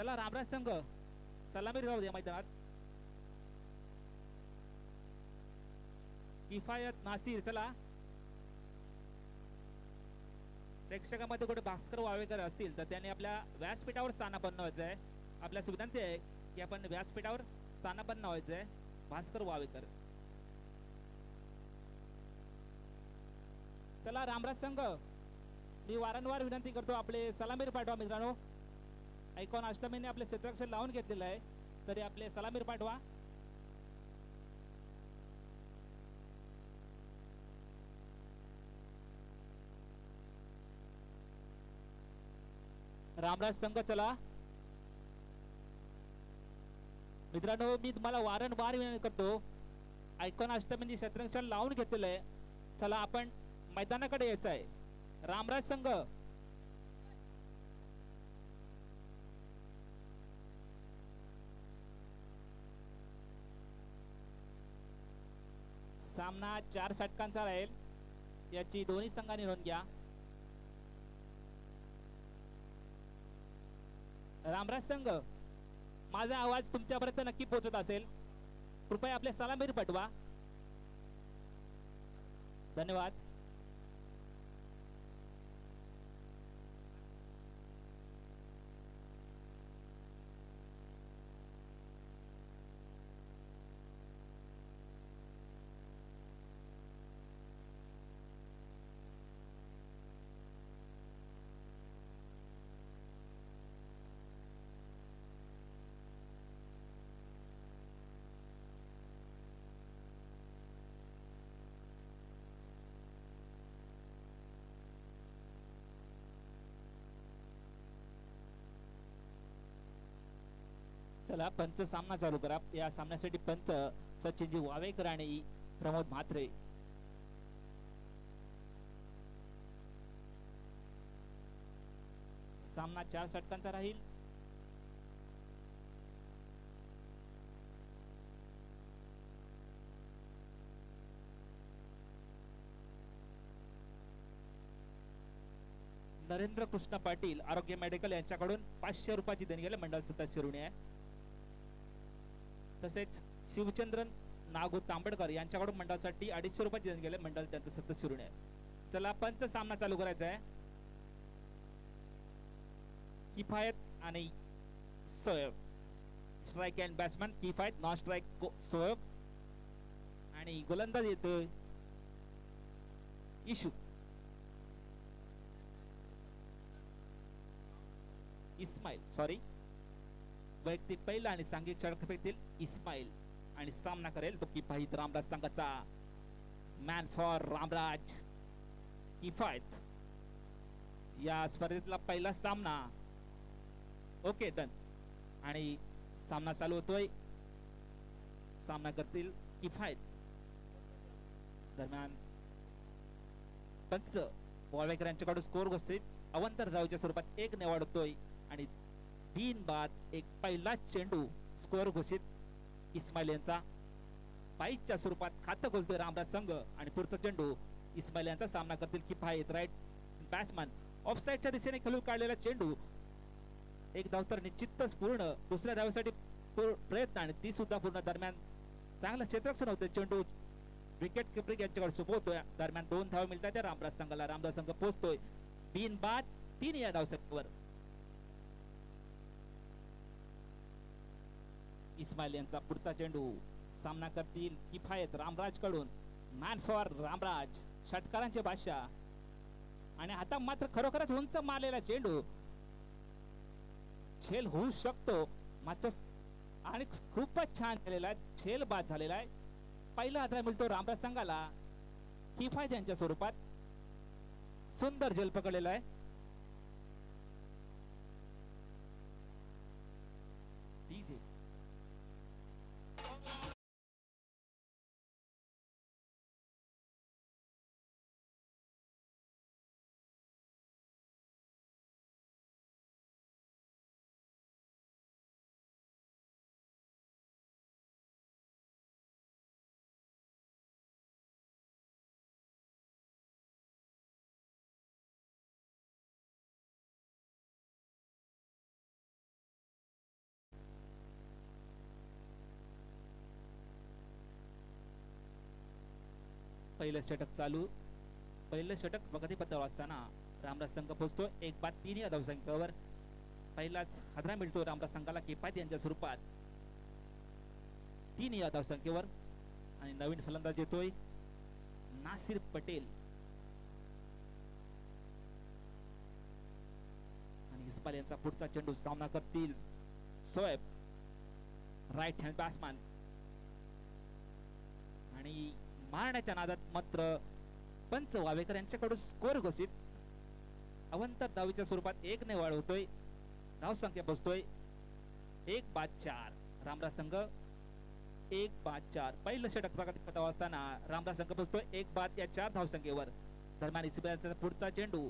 चला रामराज संघ सलामी राहू द्या मैदानात. किफायत नासिर चला. प्रेक्षकांमध्ये कुठे भास्कर वावेकर असतील तर त्यांनी आपल्या व्यासपीठावर स्थानापन्न व्हायचं आहे. आपल्या विनंती आहे की आपण व्यासपीठावर स्थानापन्न व्हायचं आहे. भास्कर वावेकर. चला रामराज संघ मी वारंवार विनंती करतो आपले सलामीर पाठवा मित्रांनो. ऐकॉन अष्टमीने आपले क्षेत्ररक्षण लावून घेतलेलं आहे तरी आपले सलामीर पाठवा. रामराज संघ चला मित्रांनो. मी तुम्हाला वारंवार विनंती करतो ऐकॉन अष्टमीने क्षेत्ररक्षण लावून घेतलेलं आहे. चला आपण मैदानाकडे यायचं आहे. रामराज संघ सामना 4 षटकांचा राहील याची दोन्ही संघांनी नोंद घ्या. रामराज संघ माझा आवाज तुमच्यापर्यंत नक्की पोहोचत असेल कृपया आपले सलामीर पाठवा. धन्यवाद. चला पंच सामना चालू करा. या सामन्यासाठी पंच सचिनजी वावेकर आणि प्रमोद म्हात्रे. सामना 4 षटकांचा राहील. नरेंद्र कृष्ण पाटील आरोग्य मेडिकल यांच्याकडून 500 रुपयाची देणगी मंडळ सदस्य ऋणी आहे. तसेच शिवचंद्रन नागू तांबडकर यांच्याकडून मंडळासाठी 250 रुपयाची देणगी मंडळ त्यांचं सदस्य ऋणी आहे. चला पंच सामना चालू करायचा आहे. किफायत आणि सोयब. स्ट्राइक अँड बॅट्समॅन किफायत. नॉन स्ट्राइक सोयब आणि गोलंदाज येतोय इशू इस्माईल. सॉरी वैयक्तिक पहिला आणि सांघिक षटकातील इस्माईल आणि सामना करेल तो किफायत रामराज संघाचा. मॅन फॉर रामराज किफायत. या स्पर्धेतला पहिला सामना. Okay done. आणि सामना चालू होतोय. सामना करतील किफायत. दरम्यान पंच वावेकर यांच्याकडून स्कोर घोषित अवंतर धावच्या स्वरूपात 1 निवडतोय आणि बिनबाद एक पहिला चेंडू स्कोर घोषित इस्माईल यांचा. पाईच्या स्वरूपात खातं खोलतोय रामराज संघ आणि पुढचा चेंडू इस्माईल यांचा. सामना करतील किफायत. राईट बॅट्समन ऑफसाईडच्या दिशेने खेळून काढलेला चेंडू. एक धाव तर निश्चितच पूर्ण. दुसऱ्या धावेसाठी प्रयत्न आणि ती सुद्धा पूर्ण. दरम्यान चांगलं क्षेत्ररक्षण होतं. चेंडू विकेट किपर यांच्याकडे सोपवतोय. दरम्यान 2 धाव मिळतात रामराज संघाला. रामराज संघ पोहोचतोय बिनबाद 3 या धावसंख्येवर. इस्माईल यांचा पुढचा चेंडू. सामना करतील किफायत रामराज कडून. मॅन फॉर रामराज षटकारांचे बादशाह आणि आता मात्र खरोखरच उंच मारलेला चेंडू. झेल होऊ शकतो मात्र आणि खूपच छान केलेला झेल बाद झालेला आहे. पहिला आधार मिळतो रामराज संघाला किफायत यांच्या स्वरूपात. सुंदर झेल पकडलेला आहे. डीजे पहिलं षटक चालू. पहिलं षटक प्रगतीपथावर असताना रामराज संघ पोहोचतो 1 बाद 3 या धावसंख्येवर. पहिलाच हादरा मिळतो रामराज संघाला किफायत यांच्या स्वरूपात 3 या धावसंख्येवर. आणि नवीन फलंदाज येतोय नासिर पटेल. आणि इस्माईल यांचा पुढचा चेंडू सामना करतील शोएब, राईट हँड बॅट्समॅन. आणि मारण्याच्या नादात मात्र पंच वावेकर यांच्याकडून स्कोर घोषित. अवंतर धावीच्या स्वरूपात 1 ने वाढ होतोय. धावसंख्या पोहोचतोय 1 बाद 4. रामराज संघ 1 बाद 4. पहिलं षटक प्रगतीपथावर असताना रामराज संघ पोहोचतोय 1 बाद या 4 धावसंख्येवर. दरम्यान इस्माईलचा पुढचा चेंडू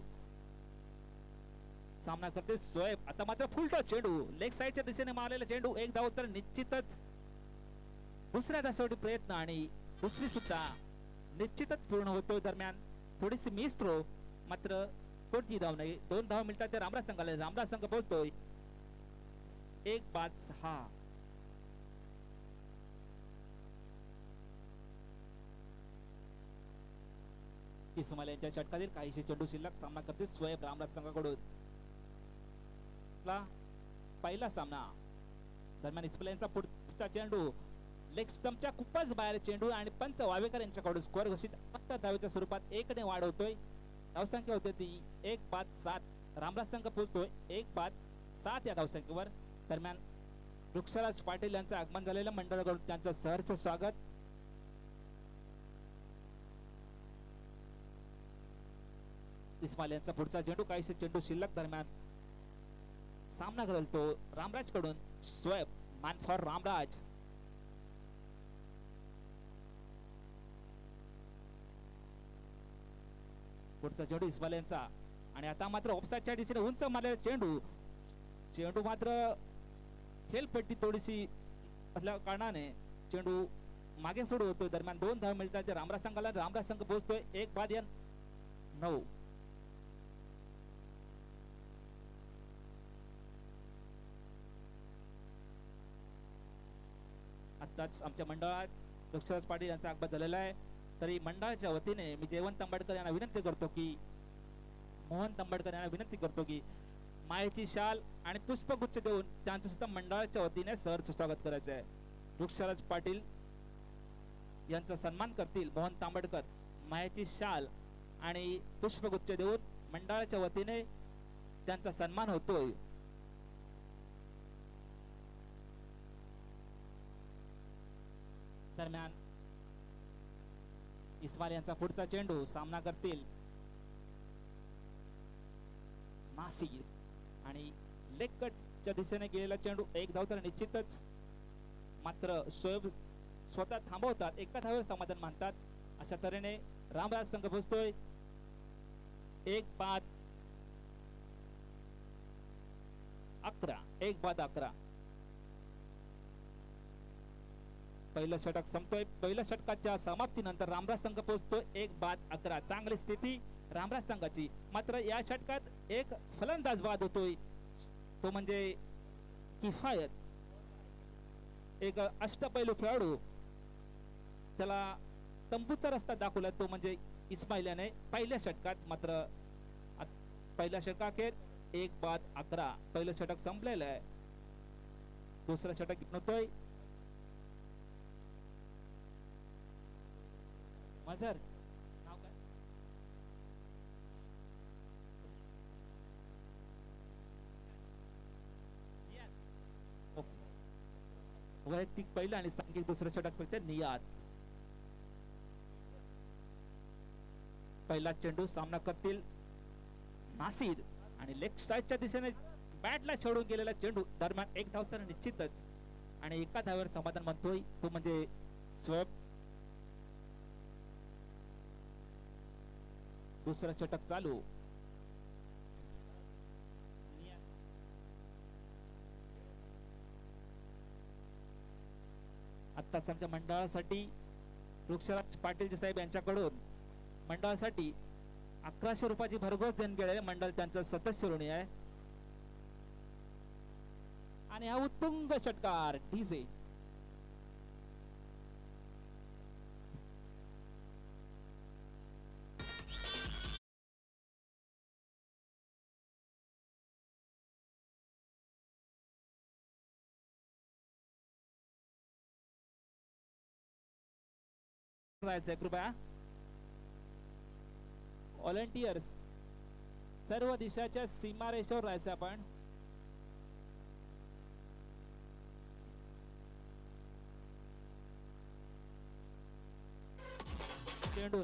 सामना करते शोएब. आता मात्र फुलटो चेंडू लेग साइडच्या दिशेने मारलेला चेंडू 1 धाव तर निश्चितच दुसऱ्या धावसाठी प्रयत्न आणि दुसरी सुद्धा निश्चितच पूर्ण होतो. दरम्यान थोडीशी मिस थ्रो, मात्र कोणती धाव नाही. 2 धाव मिळतात ते रामराज संघाला. रामराज संघ पोहोचतोय 1 बाद 6. इस्माईल यांच्या षटकातील काहीशे चेंडू शिल्लक. सामना करतील शोएब रामराज संघाकडून. पहिला सामना. दरम्यान इस्माईल यांचा पुढचा चेंडू लेग स्टंपच्या खूपच बाहेर चेंडू आणि पंच वावेकर यांच्याकडून स्कोअर घोषित. फक्त धावेच्या स्वरूपात 1 ने वाढ होतोय. धावसंख्या होते ती 1 बाद 7. रामराज संघ पोहोचतोय 1 बाद 7 या धावसंख्येवर. दरम्यान वृक्षराज पाटील यांचं आगमन झालेलं मंडळाकडून त्यांचं सहर्ष स्वागत. इस्माईल यांचा पुढचा चेंडू काहीशे चेंडू शिल्लक. दरम्यान सामना करेल तो रामराज कडून शोएब. Man for Ramraj. पुढचा चेंडू इस्माईल यांचा. आणि आता मात्र ऑफसाइडच्या दिशेने उंच मारलेला चेंडू मात्र खेळपट्टी थोडीशी असल्या कारणाने चेंडू मागे पुढे होतोय. दरम्यान 2 धाव मिळतात रामराज संघाला. रामराज संघ पोहोचतोय 1 बाद 9. आताच आमच्या मंडळात वृक्षराज पाटील यांचा आगमन झालेला आहे. तरी मंडळाच्या वतीने मी जयवंत तांबडकर यांना विनंती करतो की मोहन तांबडकर यांना विनंती करतो की मायेची शाल आणि पुष्पगुच्छ देऊन त्यांचं सुद्धा मंडळाच्या वतीने सहर्ष स्वागत करायचं आहे. वृक्षराज पाटील यांचा सन्मान करतील मोहन तांबडकर. मायेची शाल आणि पुष्पगुच्छ देऊन मंडळाच्या वतीने त्यांचा सन्मान होतोय. दरम्यान इस्माईल यांचा पुढचा चेंडू सामना करतील नासिर. आणि लेग कटच्या दिशेने गेलेला चेंडू 1 धाव तर निश्चितच. मात्र शोएब स्वतः थांबवतात. एका धावेवर समाधान मानतात. अशा तऱ्हेने रामराज संघ पोहोचतोय 1 बाद 11. 1 बाद 11. पहिलं षटक संपतोय. पहिल्या षटकाच्या समाप्तीनंतर रामराज संघ पोहोचतोय 1 बाद 11. चांगली स्थिती रामराज संघाची. मात्र या षटकात एक फलंदाज बाद होतोय. तो म्हणजे किफायत. एक अष्टपैलू खेळाडू. त्याला तंबूचा रस्ता दाखवला तो म्हणजे इस्माईल याने पहिल्या षटकात. मात्र पहिल्या षटकाखेर 1 बाद 11. पहिलं षटक संपलेलं आहे. दुसरं षटक घेऊन होतोय मजर. नाव काय? वैयक्तिक पहिलं आणि सांघिक दुसरं षटक फक्त नियाद. पहिला चेंडू सामना करतील नासिर. आणि लेग साइडच्या दिशेने बॅटला छोडून गेलेला चेंडू. दरम्यान 1 धाव तर निश्चितच. आणि एका धावेवर समाधान म्हणतोय तो म्हणजे शोएब. दुसरा षटक चालू. आत्ताच आमच्या मंडळासाठी वृक्षराज पाटील साहेब यांच्याकडून मंडळासाठी 1100 रुपयाची भरघोस देणगी. मंडळ त्यांचं सदस्य ऋणी आहे. आणि हा उत्तुंग षटकार डीजे. राहायचंय कृपया. व्हॉलंटियर्स सर्व दिशाच्या सीमारेषेवर राहायचं आपण. चेंडू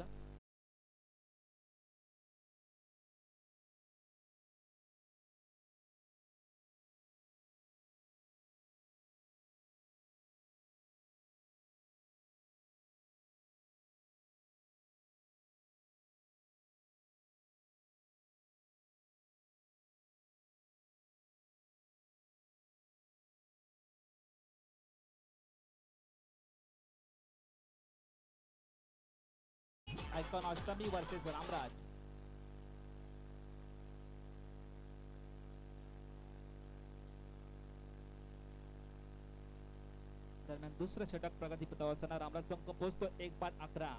आयकॉन अष्टमी वर्सेस रामराज. दरम्यान दुसरं षटक प्रगतीपथावर असताना रामराज संघ पोहोचतो 1-11.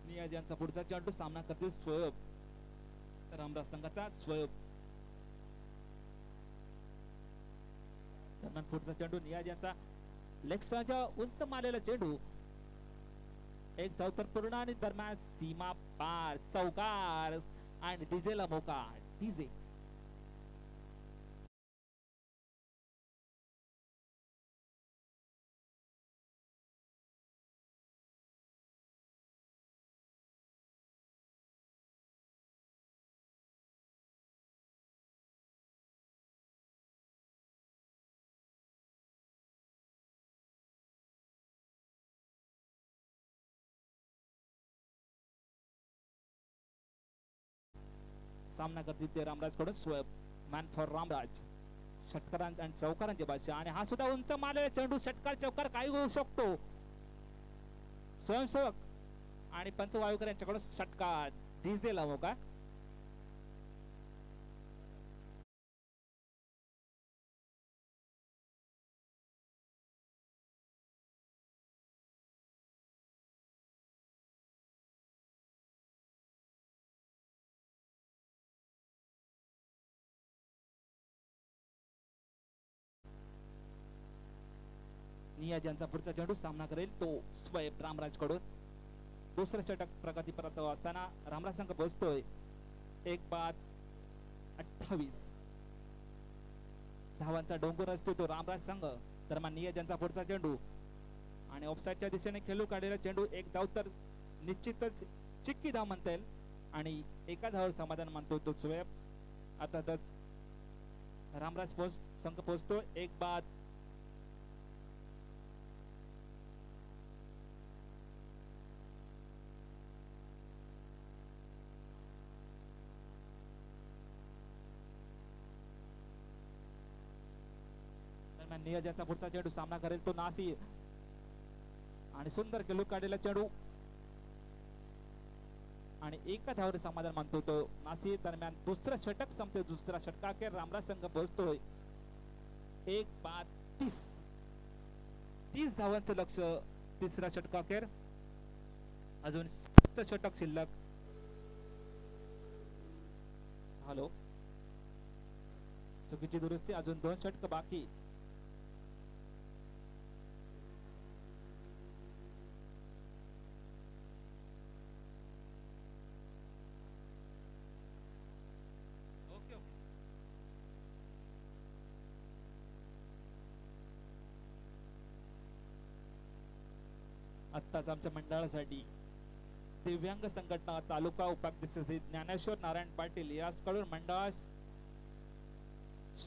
नियाज यांचा पुढचा चेंडू सामना करतील स्वयब. रामराज संघाचा स्वयब. दरम्यान पुढचा चेंडू नियाज यांचा लेगच्या उंच मारलेला चेंडू एक धाव तर पूर्ण आणि दरम्यान सीमा पार चौकार आणि डीजेला मोका. डीजे सामना करतील ते रामराज कडून स्वयं. Man for Ramraj. षटकारांच्या आणि चौकारांची भाषा आणि हा सुद्धा उंच मारलेला चेंडू षटकार चौकार काही होऊ शकतो. स्वयंसेवक आणि पंच वायुकर यांच्याकडून षटकार. डीजेला मोका. नियाज यांचा पुढचा चेंडू सामना करेल तो स्वयं रामराज कडून. दुसरं षटक प्रगतीपथावर असताना रामराज संघ पोहोचतोय 1-28. धावांचा डोंगर असतो तो रामराज संघ. दरम्यान नियाज यांचा पुढचा चेंडू आणि ऑफसाईडच्या दिशेने खेळू काढलेला चेंडू एक धाव तर निश्चितच चिक्की धाव म्हणता येईल आणि एका धावावर समाधान मानतो तो स्वयं. अर्थातच रामराज संघ पोहोचतो 1-बाद. नियोजनाचा पुढचा चेंडू सामना करेल तो नासिर आणि सुंदर खेळू काढलेला चेंडू आणि एका धावावर समाधान मानतो तो नासिर. दरम्यान दुसरं षटक संपते. दुसरा षटकाखेर रामराज संघ पोहोचतोय 1-30. 30 धावांचं लक्ष तिसरा षटकाखेर. अजून षटक शिल्लक. हॅलो चुकीची दुरुस्ती. अजून 2 षटक बाकी. आत्ताच आमच्या मंडळासाठी दिव्यांग संघटना तालुका उपाध्यक्ष ज्ञानेश्वर नारायण पाटील याचकडून मंडळास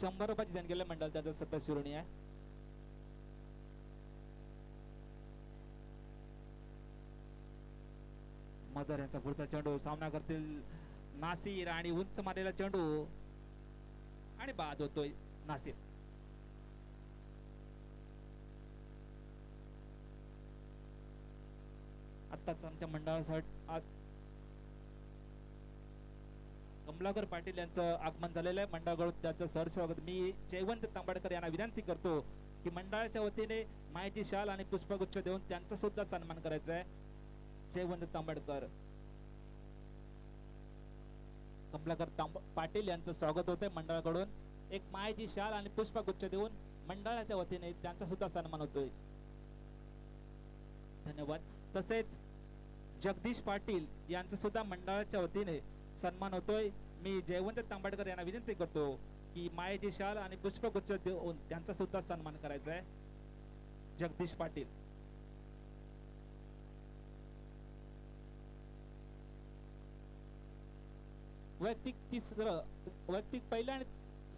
100 रुपयाची देणगी मंडळ त्याचा सदस्य ऋणी आहे. मदर यांचा पुढचा चेंडू सामना करतील नासिर आणि उंच मारलेला चेंडू आणि बाद होतोय नासिर. आत्ताच आमच्या मंडळासाठी कमलाकर पाटील यांचं आगमन झालेलं आहे. मंडळाकडून त्याचं सहर्ष स्वागत. मी जयवंत तांबडकर यांना विनंती करतो की मंडळाच्या वतीने माहिती शाल आणि पुष्पगुच्छ देऊन त्यांचा सुद्धा सन्मान करायचा आहे. जयवंत तांबडकर कमलाकर पाटील यांचं स्वागत होते मंडळाकडून. एक माहिती शाल आणि पुष्पगुच्छ देऊन मंडळाच्या वतीने त्यांचा सुद्धा सन्मान होतोय. धन्यवाद. तसेच जगदीश पाटील यांचा सुद्धा मंडळाच्या वतीने सन्मान होतोय. मी जयवंत तांबडकर यांना विनंती करतो की मायेची शाल आणि पुष्पगुच्छ देऊन त्यांचा सुद्धा सन्मान करायचा आहे. जगदीश पाटील. वैयक्तिक पहिला आणि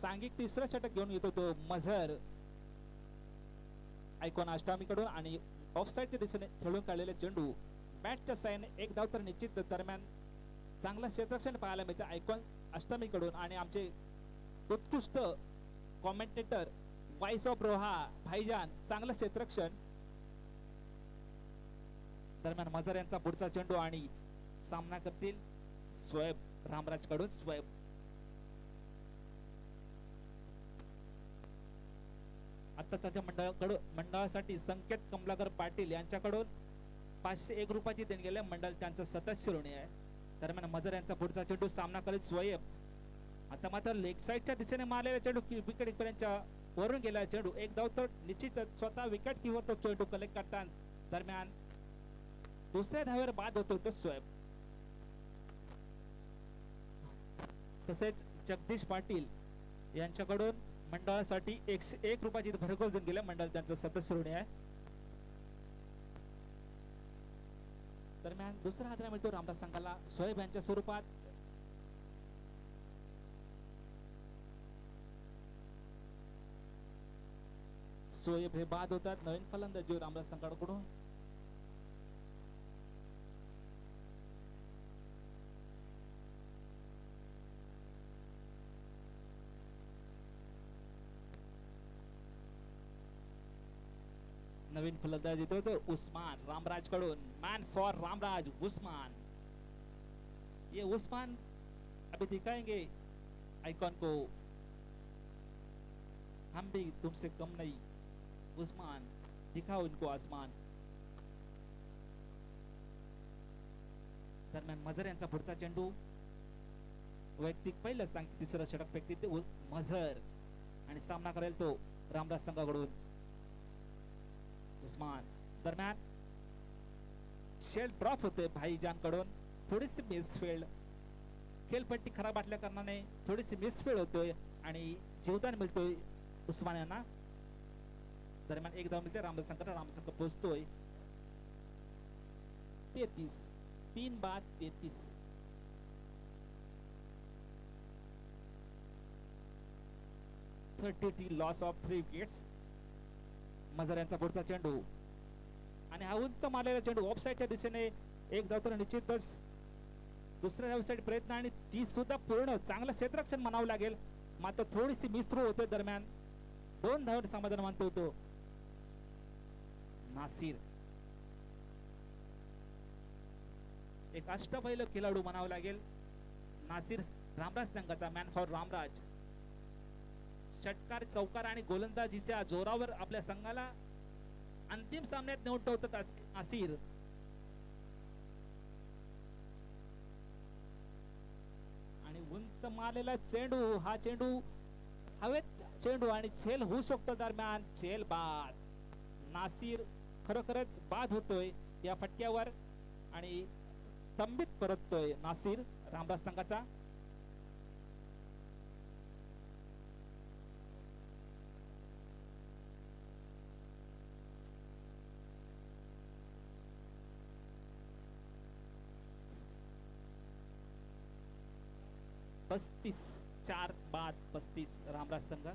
सांघिक तिसरं षटक घेऊन येतो तो मझर आयकॉन अष्टामीकडून आणि ऑफसाईडच्या दिशेने खेळून काढलेले चेंडू बॅटच्या साईने एक धाव तर निश्चित. दरम्यान चांगला क्षेत्ररक्षण पाहायला मिळतं आयकॉन अष्टमीकडून आणि आमचे उत्कृष्ट कॉमेंटेटर व्हॉइस ऑफ रोहा भाईजान चांगलं क्षेत्ररक्षण. दरम्यान मझर यांचा पुढचा चेंडू आणि सामना करतील स्वयं रामराज कडून. स्वयं आता सध्या मंडळासाठी संकेत कमलाकर पाटील यांच्याकडून 501 रुपयाची देणगी गेल्या. मंडळ त्यांचं सदस्य ऋणी आहे. दरम्यान मझर यांचा पुढचा चेंडू सामना करेल स्वयं. आता मात्र लेग साईडच्या दिशेने मारलेला चेंडू विकेट पर्यंतच्या वरून गेला चेंडू एक धाव तर निश्चितच स्वतः विकेट किवर तो चेंडू कलेक्ट करतात. दरम्यान दुसऱ्या धावेवर बाद होतो तो स्वयं. तसेच जगदीश पाटील यांच्याकडून मंडळासाठी 101 रुपयाची भरघोस देणगी गेल्या. मंडळ त्यांचं सदस्य ऋणी आहे. दरम्यान दुसरा हादरा मिळतो रामराज संघाला स्वयं यांच्या स्वरूपात. सोयब हे बाद होतात. नवीन फलंदाजी रामराज संघाकडून. नवीन फलंदाजी तो उस्मान रामराज कडून. Man for Ramraj Usman. ये उस्मान अभी दिखाएंगे आइकॉन को हम भी तुमसे कम नहीं. उस्मान दिखाओ इनको आसमान. दरम्यान मझर यांचा पुढचा चेंडू वैयक्तिक पहिलं सांग तिसरं षटक फेकते ते मझर आणि सामना करेल तो रामराज संघाकडून उस्मान. दरम्यान शेल ड्रॉप होते भाईजान कडून. थोडीशी मिसफील्ड खेळपट्टी खराब असल्या कारणाने थोडीशी मिसफील्ड होतोय आणि जीवदान मिळतोय उस्मान यांना. दरम्यान एक धाव मिळते रामराज संघाला. रामराज संघ पोहोचतोय 33 3 बाद 33. Loss of 3 wickets. मझर यांचा पुढचा चेंडू आणि हा उंच मारलेला चेंडू ऑफसाईडच्या दिशेने एक धाव तर निश्चितच. दुसऱ्या धावसाठी प्रयत्न आणि ती सुद्धा पूर्ण चांगलं क्षेत्ररक्षण म्हणावं लागेल. मात्र थोडीशी मिस्त्रू होते. दरम्यान 2 धावांनी समाधान मानतो तो नासिर. एक अष्टपैलू खेळाडू म्हणावं लागेल नासिर रामराज संघाचा. Man for Ramraj. षटकार चौकार आणि गोलंदाजीच्या जोरावर आपल्या संघाला अंतिम सामन्यात नेऊन ठेवतात नासिर. आणि उंच मारलेला चेंडू हा चेंडू हवेत चेंडू आणि झेल होऊ शकतो. दरम्यान झेल बाद. नासिर खरोखरच बाद होतोय या फटक्यावर आणि स्तंभित परततोय नासिर रामराज संघाचा. पस्तीस 4 बाद 35 रामराज संघ.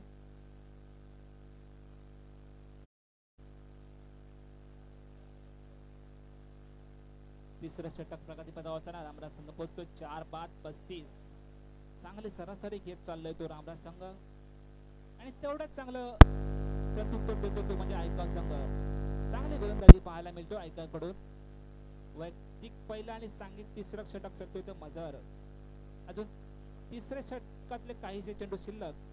तिसरं षटक प्रगतीपदावर असताना रामराज संघ पोहोचतो 4 बाद 35. चांगली सरासरी घेत चाललोय तो रामराज संघ आणि तेवढंच चांगलं प्रत्युत्तर देतो तो म्हणजे आयकॉन संघ. चांगली गोलंदाजी पाहायला मिळतो आयकॉन कडून. वैयक्तिक पहिला आणि सांघिक तिसरं षटक फेकतोय तो मझर. अजून तिसऱ्या षटकातले काहीसे चेंडू शिल्लक.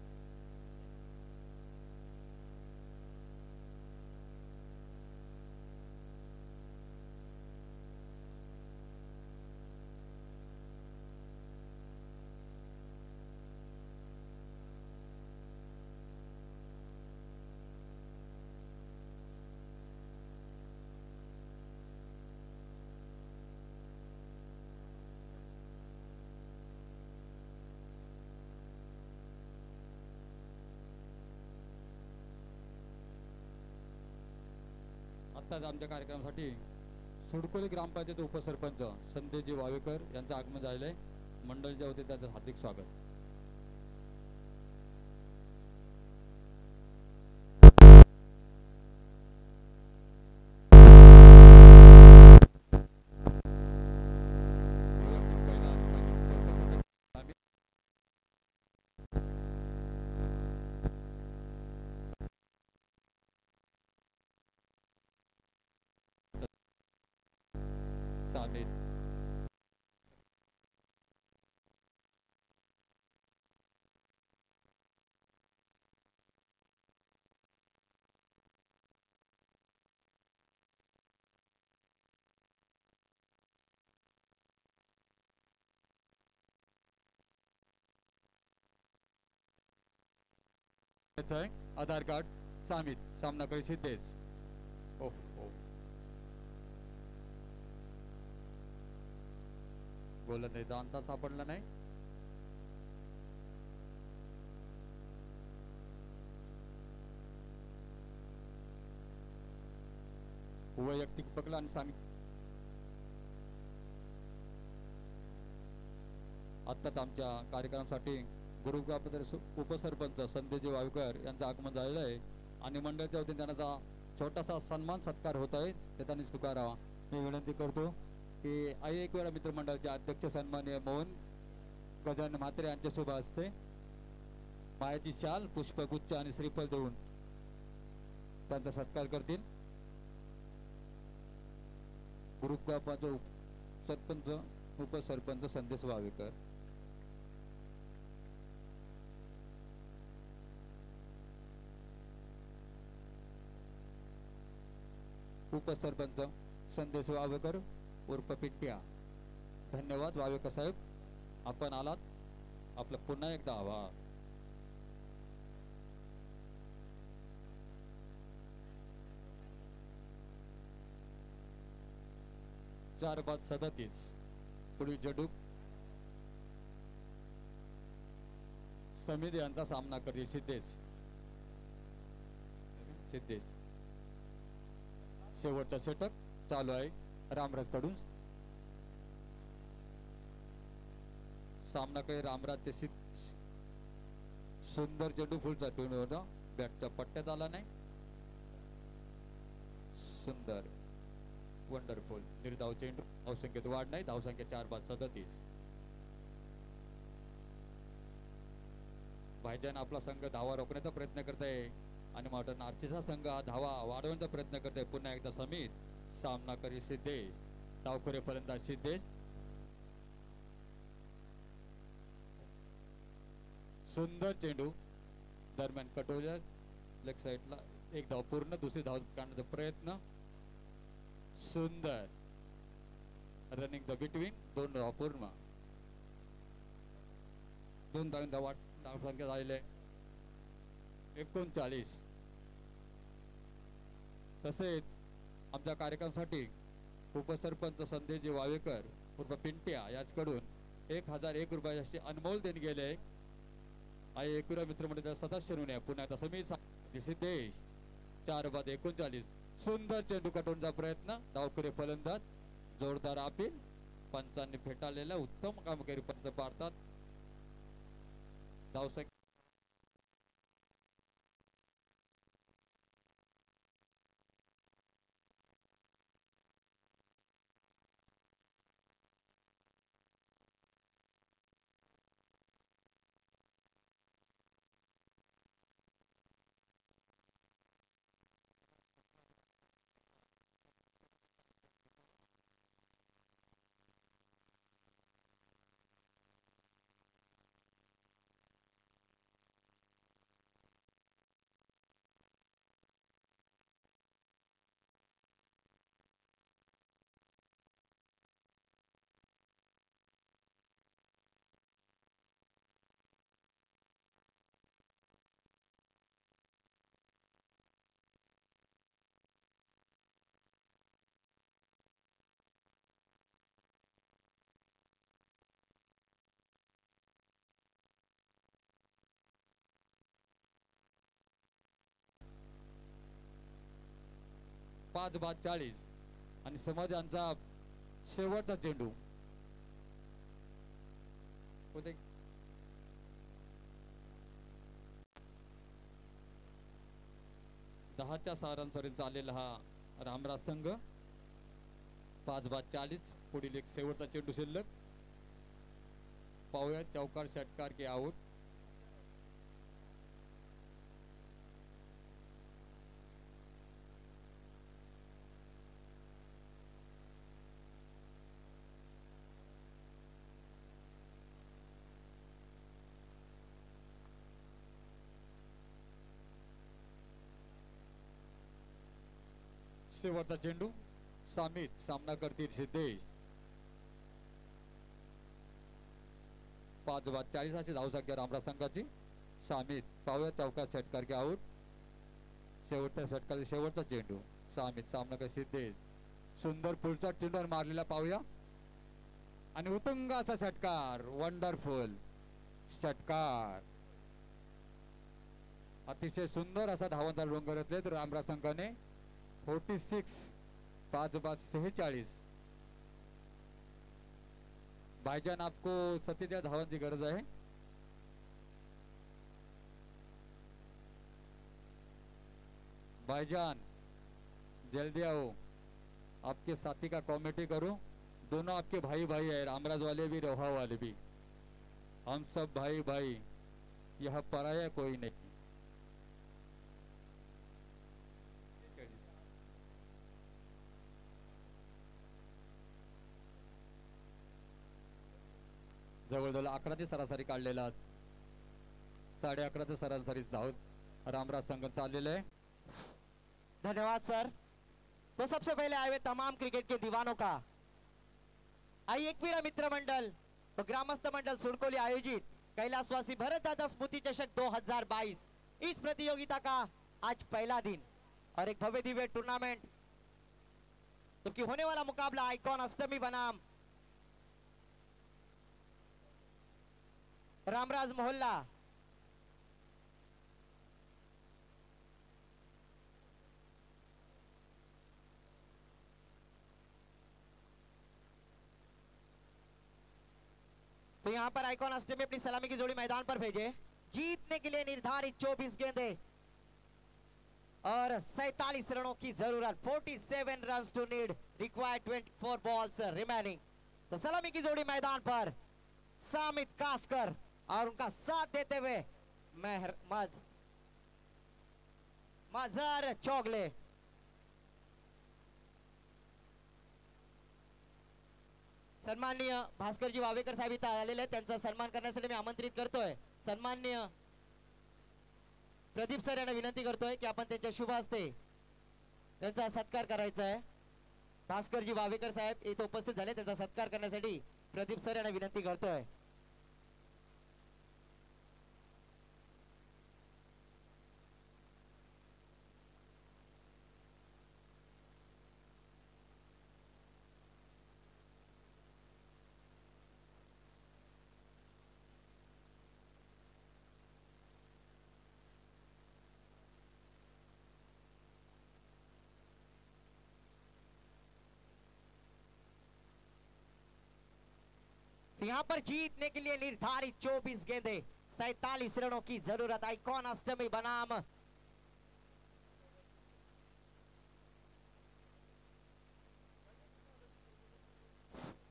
आत्ताच आमच्या कार्यक्रमासाठी सुडकोली ग्रामपंचायत उपसरपंच संदेशजी वावेकर यांचं आगमन झालेलं आहे. मंडळीच्या वतीने त्यांचं हार्दिक स्वागत. सामित आधार कार्ड सामित सामना करू सिद्धेश. ओहो गोलंदाजीचा अंदाज सापडला नाही. वैयक्तिक पकडला आणि सामित आत्ताच आमच्या कार्यक्रमासाठी गुरुग्रामपंचायत उपसरपंच संदेशजी वावेकर यांचं आगमन झालेलं आहे आणि मंडळाच्या वतीने त्यांचा छोटासा सन्मान सत्कार होत आहे ते त्यांनी स्वीकारावा. मी विनंती करतो की एक वेळा मित्रमंडळाचे अध्यक्ष सन्माननीय मोहन गजानन म्हात्रे यांच्या शुभ हस्ते मायाची शाल पुष्पगुच्छ आणि श्रीफळ देऊन त्यांचा सत्कार करतील. गुरुग्रामपंचायत सरपंच उपसरपंच संदेश वावेकर. उपसरपंच संदेश वावेकर उर्फ पिंट्या. धन्यवाद वावेकर साहेब, आपण आलात. आपलं पुन्हा एकदा आभार. चार बाद 37 पुढील चेंडू समीर यांचा सामना करते सिद्धेश. शेवटचा षटक चालू आहे रामराज कडून. सामना काही रामराज ते सुंदर चेंडू फुलचा टून होता, बॅटच्या पट्ट्यात आला नाही. सुंदर वंडरफुल निर्धाव चेंडू. धावसंख्येत वाढ नाही. धावसंख्या 4 बाद 37. भाईजान आपला संघ धावा रोखण्याचा प्रयत्न करत आहे आणि मॉडर्न आर्चीचा संघ धावा वाढवण्याचा प्रयत्न करत आहे. पुन्हा एकदा समीर सामना करी सिद्धेश. डावखुरे फलंदाज सिद्धेश. सुंदर चेंडू दरम्यान कटोल्या लेग साइडला एक धाव पूर्ण. दुसरी धाव काढण्याचा प्रयत्न. सुंदर रनिंग द बिटवीन. 2 धाव पूर्ण. 2 धाव संख्या झालेले 39. तसेच आमच्या कार्यक्रमासाठी उपसरपंच संदेशजी वावेकर उर्फ पिंट्या याचकडून 1001 रुपयाची अनमोल देणे गेले आहे. एकविरा मित्रमंडळाचा सदस्य म्हणून पुन्हा एकदा समीर सिद्धेश. 4 बाद 39. सुंदर चेंडू कटवण्याचा प्रयत्न. डावखुरे फलंदाज जोरदार अपील. पंचांनी फेटाळलेला उत्तम कामगिरी पंच पाडतात. धावसंख्या 5-40 आणि समाज यांचा शेवटचा चेंडू होते 10च्या 6 रनवरील चाललेला हा रामराज संघ 5-40 पुढील एक शेवटचा चेंडू शिल्लक पाहूया चौकार षटकार की आउट शेवटचा चेंडू सामित सामना करतील सिद्धेश 5-40 अशी धावसंख्या रामराज संघाची सामित पाहूया चौका षटकार की आउट शेवटच्या षटकार शेवटचा चेंडू सामित सामना कर सिद्धेश सुंदर पुढचा चेंडू मारलेला पाहूया आणि उत्तुंग असा षटकार वंडरफुल षटकार अतिशय सुंदर असा धावांचा डोंगर घेतले रामराज संघाने 46 5-46 भाईजान आपको 47 धावांची गरज आहे भाईजान जल्दी आओ आपके साथी का कमेटी करो दोनों आपके भाई भाई है रामराज वाले भी रोहा वाले भी हम सब भाई भाई यह पराया कोई नहीं जवळजवळ 11ची सरासरी काढलेला 11:30 सरासरी धावत रामराज संघ चाललेले है धन्यवाद सर। तो सबसे पहले आए हुए तमाम क्रिकेट के दीवानों का आई एकवीरा मित्र मंडल तो ग्रामस्थ मंडल सुरकोली आयोजित कैलाशवासी भरत दादा स्मृति चषक 2022 इस प्रतियोगिता का आज पहला दिन और एक भव्य दिव्य टूर्नामेंट तो कि होने वाला मुकाबला आइकॉन अष्टमी बनाम रामराज मोहल्ला तो यहां पर आइकॉन अष्टमी अपनी सलामी की जोड़ी मैदान पर भेजे जीतने के लिए निर्धारित 24 गेंदे और 47 रनों की जरूरत 47 runs to need required 24 balls remaining तो सलामी की जोड़ी मैदान पर सामित कासकर और उनका साथ देते हुए मजहर चौगले सन्माननीय भास्करजी वावेकर साहेब इथं आलेले आहेत त्यांचा सन्मान करण्यासाठी मी आमंत्रित करतोय सन्माननीय प्रदीप सर यांना विनंती करतोय की आपण त्यांच्या शुभ हस्ते त्यांचा सत्कार करायचा आहे भास्करजी वावेकर साहेब इथे उपस्थित झाले त्यांचा सत्कार करण्यासाठी प्रदीप सर यांना विनंती करतोय यहाँ पर जीतने के लिए निर्धारित 24 गेंदे 47 रनों की जरूरत आइकॉन अष्टमी बनाम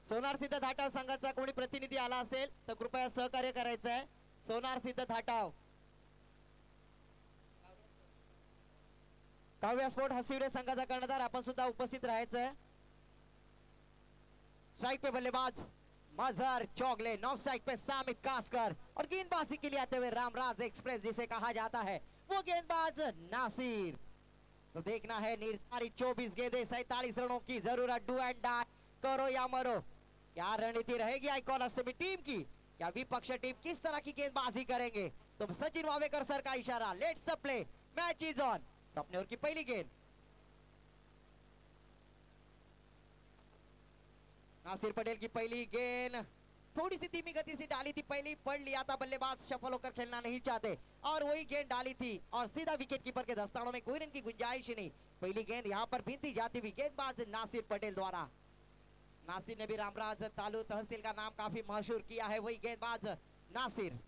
सोनार सिद्ध धाटाव संघाचा कोणी प्रतिनिधी आला असेल तर कृपया सहकार्य करायचं आहे सोनार सिद्ध धाटाव काव्या स्पोर्ट हसिवरे संघाचा कर्णधार आपण सुद्धा उपस्थित राहायचं आहे स्ट्राइक पे बल्लेबाज मजहर चौगले नॉन स्ट्राइक पे सामित कासकर और गेंदबाजी के लिए आते हुए रामराज एक्सप्रेस जिसे कहा जाता है वो गेंदबाज नासिर तो देखना है निर्धारित 24 गेंदे 47 रनों की जरूरत डू एंड डाई करो या मरो क्या रणनीति रहेगी आइकॉन अष्टमी टीम की क्या विपक्ष टीम किस तरह की गेंदबाजी करेंगे तो सचिन वावेकर सर का इशारा let's play match is on तो अपने ओर की पहली गेंद नासिर पटेल की पहली गेंद थोड़ी सी धीमी गति से डाली थी, पहले ही पढ़ लिया था, बल्लेबाज सफल होकर खेलना नहीं चाहते और वही गेंद डाली थी और सीधा विकेट कीपर के दस्तानों में कोई रन की गुंजाइश ही नहीं। पहली गेंद यहाँ पर बीनती जाती हुई गेंदबाज नासिर पटेल द्वारा। नासिर ने भी रामराज तालु तहसील का नाम काफी मशहूर किया है, वही गेंदबाज नासिर।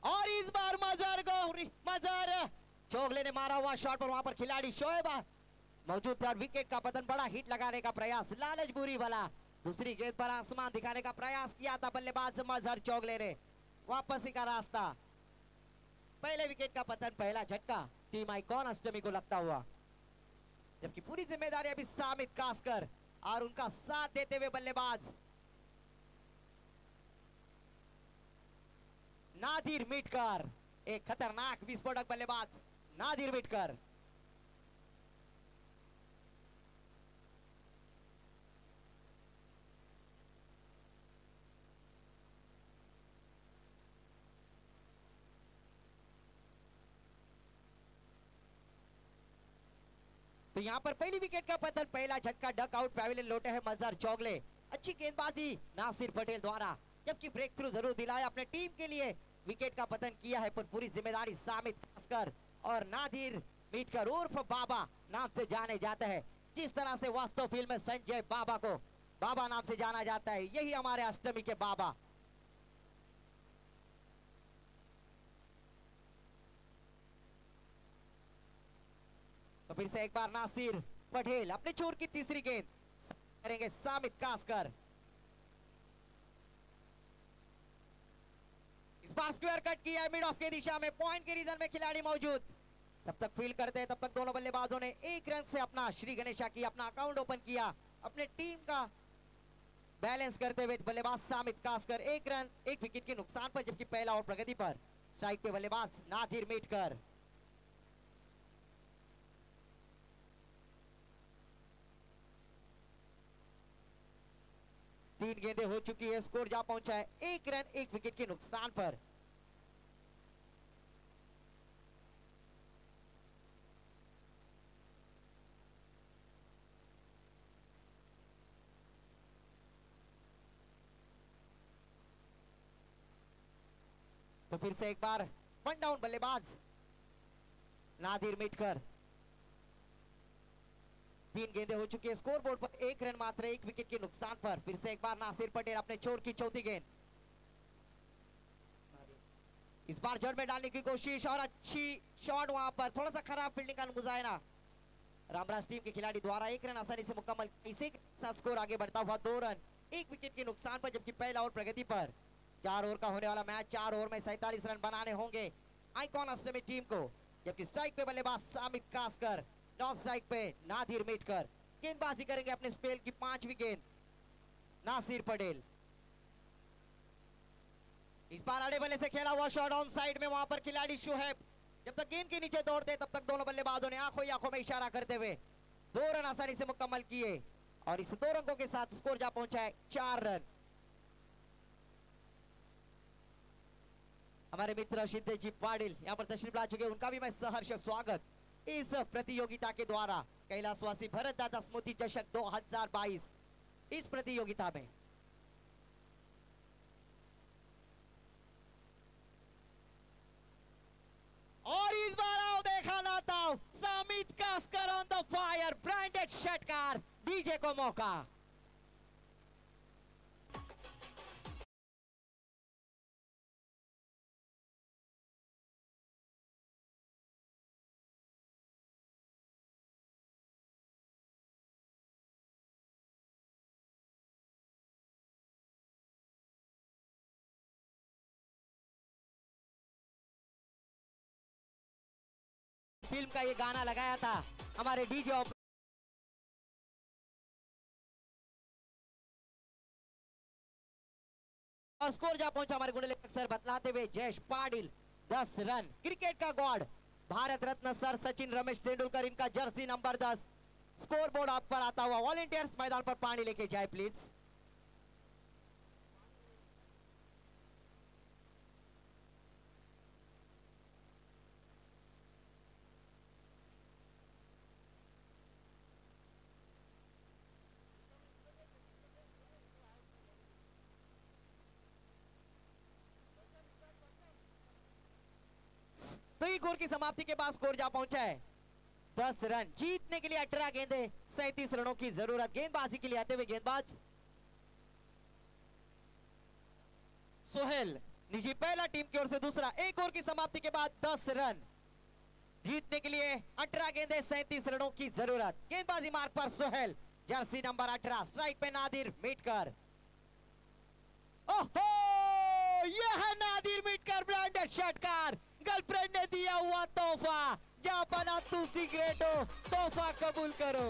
और इस बार मजर चोगले ने मारा हुआ शॉट पर वहां पर खिलाड़ी शोएब मौजूद थे और विकेट का पतन, बड़ा हिट लगाने का प्रयास लालच बुरी वाला। दूसरी गेंद पर आसमान दिखाने का प्रयास किया था बल्लेबाज मजहर चोगले ने, वापसी का रास्ता। पहले विकेट का पतन, पहला झटका टीम आइकॉन अष्टमी को लगता हुआ, जबकि पूरी जिम्मेदारी अभी सामित कास्कर और उनका साथ देते हुए बल्लेबाज नादिर मिटकर, एक खतरनाक विस्फोटक बल्लेबाज नादिर मिटकर। तो यहाँ पर पहली विकेट का पतन, पहला झटका, डक आउट, पैविलियन लौटे हैं मजहर चोगले। अच्छी गेंदबाजी नासिर पटेल द्वारा, जबकि ब्रेक थ्रू जरूर दिलाया अपने टीम के लिए। विकेट का पतन किया है पर पूरी जिम्मेदारी सामित खासकर और नादिर मिटकर उर्फ बाबा नाम से जाने जाते हैं। जिस तरह से वास्तव फिल्म में संजय बाबा को बाबा नाम से जाना जाता है, यही हमारे अष्टमी के बाबा। तो फिर से एक बार नासिर पटेल अपने छोर की तीसरी गेंद करेंगे सामित कास्कर। इस बार स्क्वायर कट किया है मिड ऑफ के दिशा में, पॉइंट के रीजन में खिलाड़ी मौजूद। तब तक फील्ड करते हैं, तब तक दोनों बल्लेबाजों ने एक रन से अपना श्री गणेशा की अपना अकाउंट ओपन किया, अपने टीम का बैलेंस करते हुए बल्लेबाज सामित कास्कर एक रन एक विकेट के नुकसान पर, जबकि पहला ओवर प्रगति पर। स्ट्राइक पे बल्लेबाज नादिर मिटकर। तीन गेंदें हो चुकी है, स्कोर जा पहुंचा है एक रन एक विकेट के नुकसान पर। तो फिर से एक बार वन डाउन बल्लेबाज नादिर मिटकर। तीन गेंदें हो चुकी है, स्कोर बोर्ड पर एक रन मात्र एक विकेट के नुकसान पर। फिर से एक बार नासिर पटेल अपने छोर की चौथी गेंद, इस बार जड़ में डालने की कोशिश और अच्छी शॉट, वहां पर थोड़ा सा खराब फील्डिंग का मुजायना रामराज टीम के खिलाड़ी द्वारा। एक रन आसानी से मुकम्मल, इसी के साथ स्कोर आगे बढ़ता हुआ 2 रन एक विकेट के नुकसान पर, जबकि पहला ओवर प्रगति पर। 4 ओवर का होने वाला मैच, 4 ओवर में 47 रन बनाने होंगे आइकॉन अष्टमी टीम को, जबकि स्ट्राइक पे बल्लेबाज सामित कास्कर, नॉन स्ट्राइक पे नादिर मिटकर। गेंदबाजी करेंगे अपने स्पेल की 5वीं गेंद नासिर पटेल। इस बार आड़े बल्ले से खेला हुआ शॉट ऑन साइड में, वहां पर खिलाड़ी शोएब जब तक गेंद के नीचे दौड़ते तब तक दोनों बल्लेबाजों ने आंखों ही आंखों में इशारा करते हुए 2 रन आसानी से मुकम्मल किए और इस 2 रनों के साथ स्कोर जा पहुंचा है 4 रन। हमारे मित्र शिंदे जी पाटिल यहाँ पर तशरीफ ला चुके हैं, उनका भी मैं सहर्ष स्वागत इस प्रतियोगिता के द्वारा कैलाशवासी भरत दादा स्मृति चषक 2022 इस प्रतियोगिता में। और इस बार आओ देखा लाता हूं Samit Kaskar on the fire, branded षटकार, डीजे को मौका। फिल्म का ये गाना लगाया था हमारे डीजे और स्कोर जा पहुंचा हमारे गुंडे लेखक सर बतलाते हुए जयेश पाटिल 10 रन। क्रिकेट का गॉड भारत रत्न सर सचिन रमेश तेंदुलकर, इनका जर्सी नंबर 10। स्कोर बोर्ड आप पर आता हुआ, वॉलंटियर्स मैदान पर पानी लेके जाए प्लीज। तो एक ओवर की समाप्ति के बाद स्कोर जा पहुंचा है 10 रन। जीतने के लिए 18 गेंदे 37 रनों की जरूरत। गेंदबाजी के लिए आते हुए गेंदबाज सोहेल निजी पहला, टीम की ओर से दूसरा। एक ओवर की समाप्ति के बाद 10 रन। जीतने के लिए 18 गेंदे 37 रनों की जरूरत। गेंदबाजी मार्ग पर सोहेल, जर्सी नंबर 18। स्ट्राइक पे नादिर मिटकर। ओहो, यह है नादिर मिटकर, ब्रांडेड षटकार। गर्लफ्रेंड ने दिया हुआ तोहफा। जहां बना तू सिगरेट हो, तोहफा कबूल करो।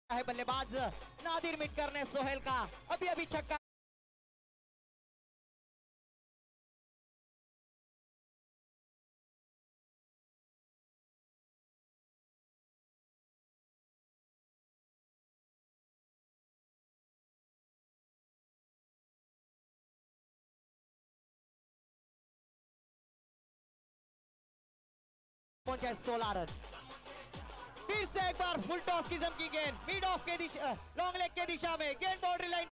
है बल्लेबाज नादिर मिटकर ने सोहेल का अभी अभी छक्का पहुंचा 16 रन। फिर से एक बार फुल टॉस किस्म की गेंद मिड ऑफ के दिशा, लॉन्ग लेग के दिशा में। गेंद बाउंड्री लाइन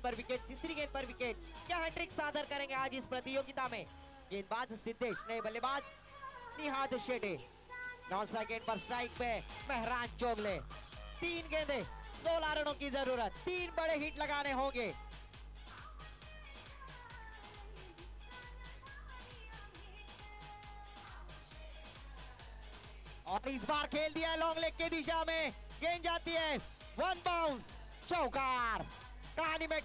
गेंद पर विकेट, तीसरी गेंद पर विकेट। क्या हैट्रिक साधर करेंगे आज इस प्रतियोगिता में? गेंदबाज सिद्धेश, नए बल्लेबाज निहाद शेटे। नॉन स्ट्राइक गेंद पर स्ट्राइक पे मेहरान चोगले। 3 गेंदे 16 रनों की जरूरत, 3 बड़े हिट लगाने होंगे। और इस बार खेल दिया लॉन्ग लेग की दिशा में, गेंद जाती है 1 बाउंस, चौकार। कहानी में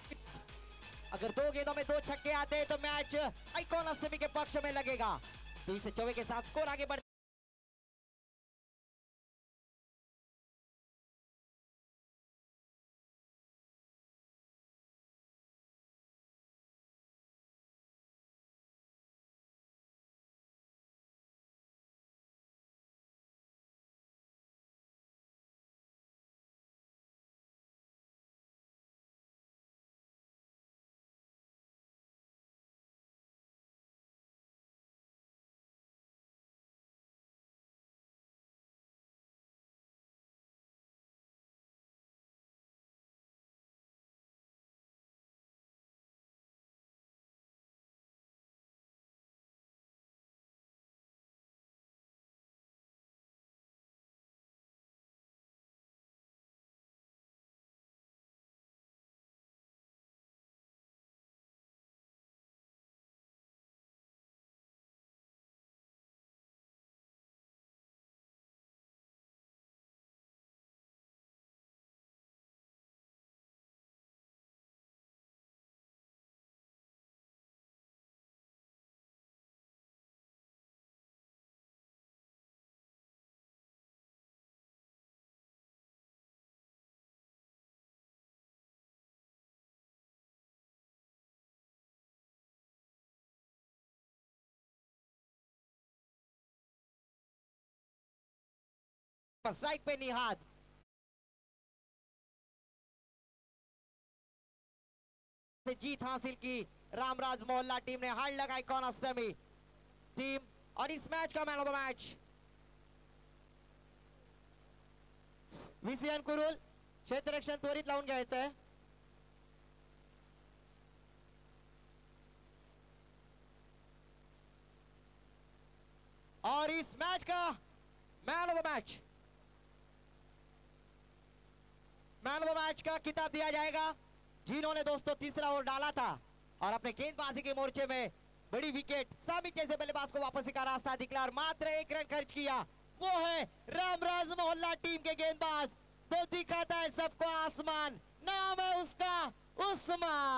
अगर 2 गेंदों में 2 छक्के आते हैं तो मैच आइकॉन अष्टमी के पक्ष में लगेगा। 3 से 24 के साथ स्कोर आगे बढ़ स्ट्राइक पे निहाद। से जीत हासिल की रामराज मोहल्ला टीम ने, हार लगाई कौन अष्टमी टीम। और इस मैच का मैन ऑफ द मैच विसियन कुरुल, क्षेत्ररक्षण त्वरित लावून घ्यायचं आहे। और इस मैच का man of the match, man of the match का खिताब दिया जाएगा जिन्होंने दोस्तों तीसरा ओवर डाला था और अपने गेंदबाजी के मोर्चे में बड़ी विकेट साबित जैसे बल्लेबाज को वापसी का रास्ता दिखला और मात्र 1 रन खर्च किया। वो है रामराज मोहल्ला टीम के गेंदबाज, तो दिखाता है सबको आसमान, नाम है उसका उस्मान।